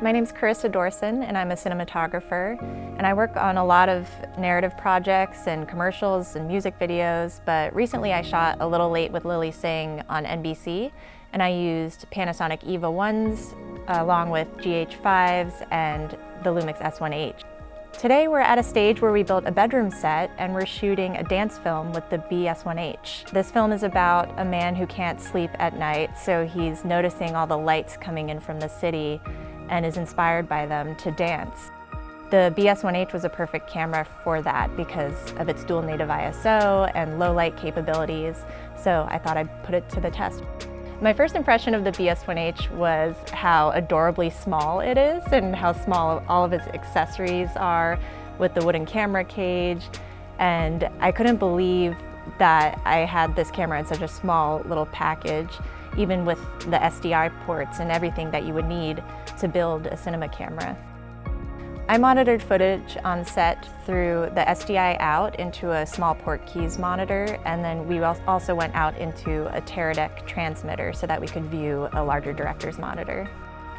My name's Carissa Dorson and I'm a cinematographer, and I work on a lot of narrative projects and commercials and music videos, but recently I shot A Little Late with Lily Singh on NBC, and I used Panasonic EVA 1s along with GH5s and the LUMIX S1H. Today we're at a stage where we built a bedroom set and we're shooting a dance film with the BS1H. This film is about a man who can't sleep at night, so he's noticing all the lights coming in from the city and is inspired by them to dance. The BS1H was a perfect camera for that because of its dual native ISO and low light capabilities, so I thought I'd put it to the test. My first impression of the BS1H was how adorably small it is and how small all of its accessories are with the wooden camera cage, and I couldn't believe that I had this camera in such a small little package, even with the SDI ports and everything that you would need to build a cinema camera. I monitored footage on set through the SDI out into a small port keys monitor, and then we also went out into a Teradek transmitter so that we could view a larger director's monitor.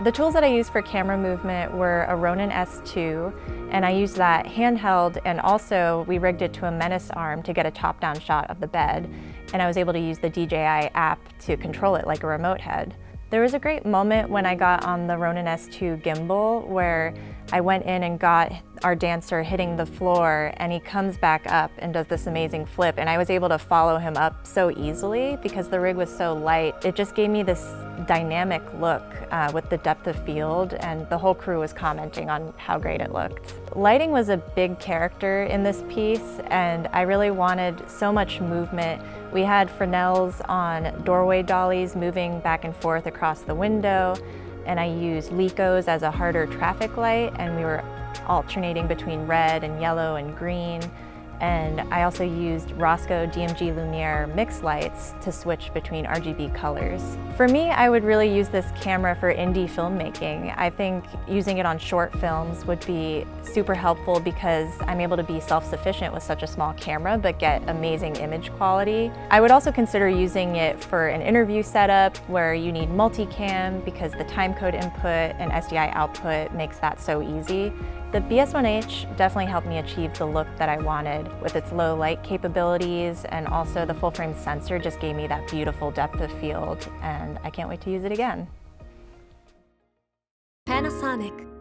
The tools that I used for camera movement were a Ronin S2, and I used that handheld, and also we rigged it to a Menace arm to get a top-down shot of the bed, and I was able to use the DJI app to control it like a remote head. There was a great moment when I got on the Ronin S2 gimbal where I went in and got our dancer hitting the floor, and he comes back up and does this amazing flip, and I was able to follow him up so easily because the rig was so light. It just gave me this dynamic look with the depth of field, and the whole crew was commenting on how great it looked. Lighting was a big character in this piece, and I really wanted so much movement. We had Fresnels on doorway dollies moving back and forth across the window, and I used Licos as a harder traffic light, and we were alternating between red and yellow and green. And I also used Roscoe DMG Lumiere mix lights to switch between RGB colors. For me, I would really use this camera for indie filmmaking. I think using it on short films would be super helpful because I'm able to be self-sufficient with such a small camera but get amazing image quality. I would also consider using it for an interview setup where you need multicam because the timecode input and SDI output makes that so easy. The BS1H definitely helped me achieve the look that I wanted with its low light capabilities, and also the full frame sensor just gave me that beautiful depth of field, and I can't wait to use it again. Panasonic.